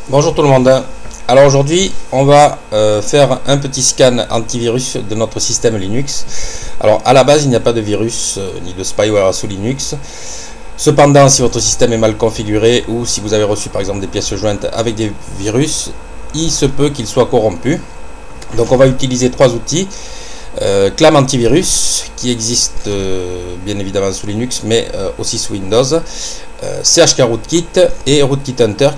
Bonjour tout le monde. Alors aujourd'hui on va faire un petit scan antivirus de notre système Linux. Alors à la base il n'y a pas de virus ni de spyware sous Linux. Cependant, si votre système est mal configuré ou si vous avez reçu par exemple des pièces jointes avec des virus, il se peut qu'il soit corrompu. Donc on va utiliser trois outils. Clam Antivirus qui existe bien évidemment sous Linux mais aussi sous Windows, CHK Rootkit et Rootkit Hunter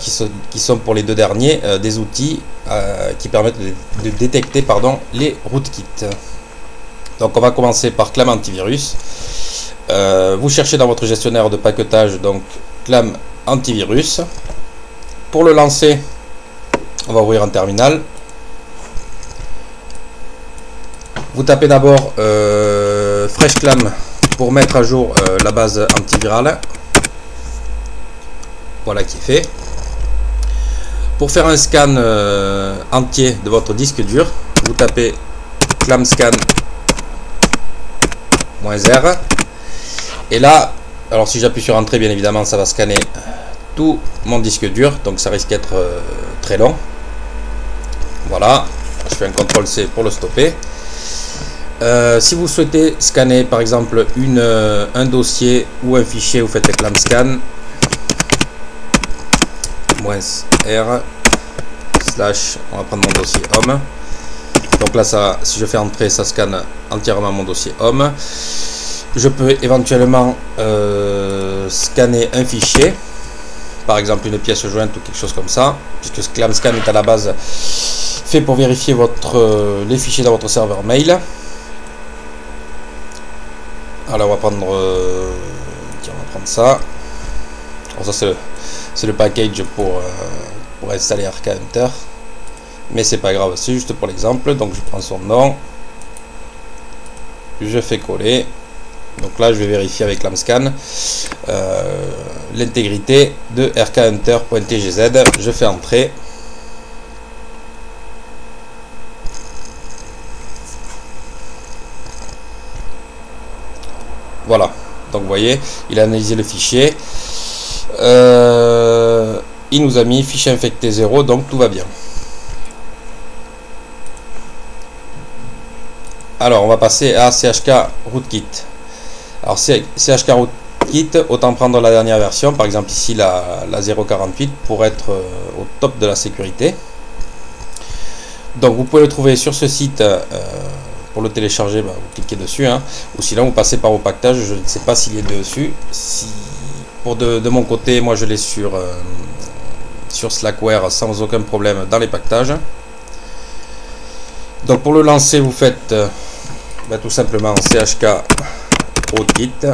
qui sont pour les deux derniers des outils qui permettent de détecter les rootkits. Donc on va commencer par Clam Antivirus. Vous cherchez dans votre gestionnaire de paquetage donc Clam Antivirus. Pour le lancer, on va ouvrir un terminal. Vous tapez d'abord FreshClam pour mettre à jour la base antivirale. Voilà qui est fait. Pour faire un scan entier de votre disque dur, vous tapez clamscan-r. Et là, alors si j'appuie sur entrée, bien évidemment, ça va scanner tout mon disque dur, donc ça risque d'être très long. Voilà, je fais un CTRL-C pour le stopper. Si vous souhaitez scanner par exemple un dossier ou un fichier, vous faites clamscan -r / on va prendre mon dossier home. Donc là ça, si je fais entrer, ça scanne entièrement mon dossier home. Je peux éventuellement scanner un fichier, par exemple une pièce jointe ou quelque chose comme ça, puisque clamscan est à la base fait pour vérifier les fichiers dans votre serveur mail. Alors on va prendre ça. Alors ça c'est le package pour installer RK Hunter, mais c'est pas grave, c'est juste pour l'exemple. Donc je prends son nom, je fais coller. Donc là je vais vérifier avec clamscan l'intégrité de rkhunter.tgz. Je fais entrer. Voilà, donc vous voyez, il a analysé le fichier, il nous a mis fichier infecté 0, donc tout va bien. Alors on va passer à CHK Rootkit. Alors CHK Rootkit, autant prendre la dernière version, par exemple ici la 0.48 pour être au top de la sécurité. Donc vous pouvez le trouver sur ce site. Pour le télécharger, vous cliquez dessus, ou sinon vous passez par vos pactages. Je ne sais pas s'il est dessus. De mon côté, moi je l'ai sur Slackware sans aucun problème dans les pactages. Donc pour le lancer, vous faites tout simplement CHK Rootkit.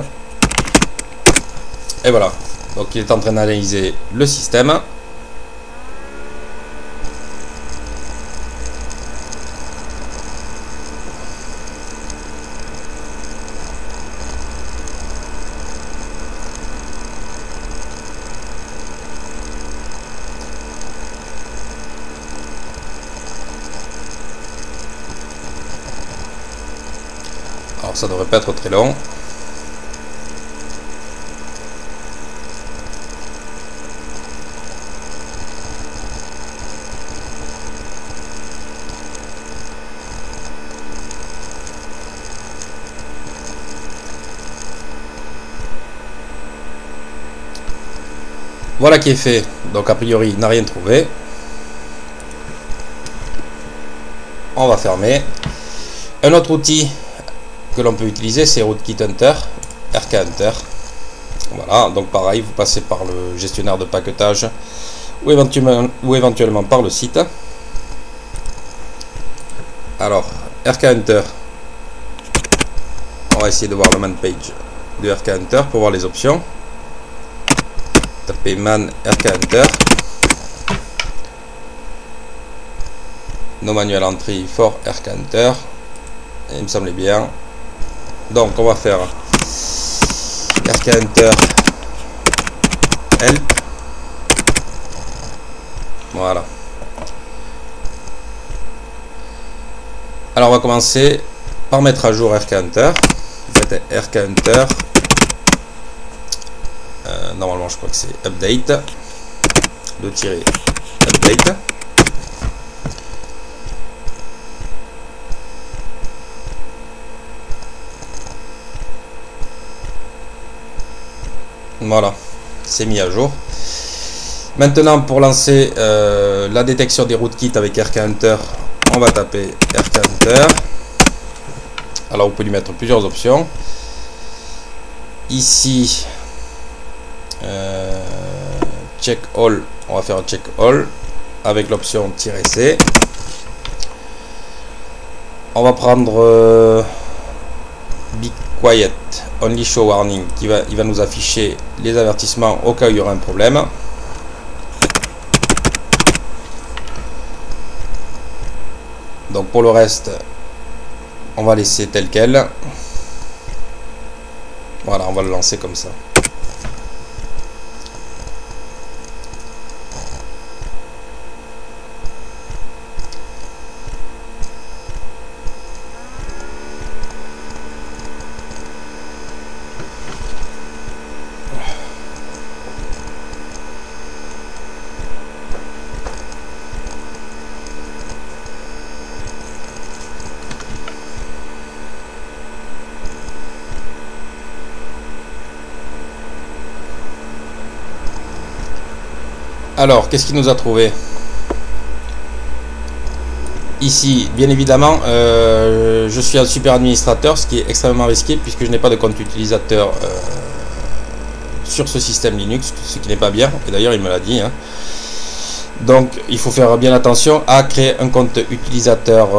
Et voilà. Donc il est en train d'analyser le système. Alors ça devrait pas être très long. Voilà qui est fait. Donc a priori il n'a rien trouvé. On va fermer. Un autre outil que l'on peut utiliser, c'est Rootkit Hunter, RK Hunter. Voilà, donc pareil, vous passez par le gestionnaire de paquetage ou éventuellement par le site. Alors, RK Hunter, on va essayer de voir le man page de RK Hunter pour voir les options. Tapez man RK Hunter. No manual entry for RK Hunter. Et il me semblait bien. Donc on va faire RK Hunter help. Voilà. Alors on va commencer par mettre à jour RK Hunter. Vous faites RK Hunter normalement je crois que c'est update. de tirer update. Voilà, c'est mis à jour. Maintenant, pour lancer la détection des rootkits avec RKHunter, on va taper RKHunter. Alors, vous pouvez lui mettre plusieurs options. Ici, check all, on va faire un check all avec l'option "-c". On va prendre Be Quiet, Only Show Warning, il va nous afficher les avertissements au cas où il y aura un problème. Donc pour le reste, on va laisser tel quel. Voilà, on va le lancer comme ça. Alors, qu'est-ce qu'il nous a trouvé? Ici, bien évidemment, je suis un super administrateur, ce qui est extrêmement risqué puisque je n'ai pas de compte utilisateur sur ce système Linux, ce qui n'est pas bien, et d'ailleurs il me l'a dit, hein. Donc il faut faire bien attention à créer un compte utilisateur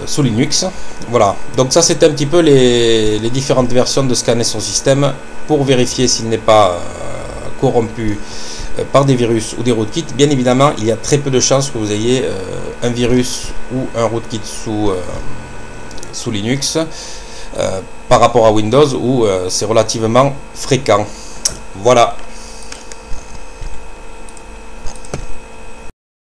sous Linux. Voilà, donc ça c'est un petit peu les différentes versions de scanner son système pour vérifier s'il n'est pas corrompu par des virus ou des rootkits. Bien évidemment, il y a très peu de chances que vous ayez un virus ou un rootkit sous Linux par rapport à Windows où c'est relativement fréquent. Voilà.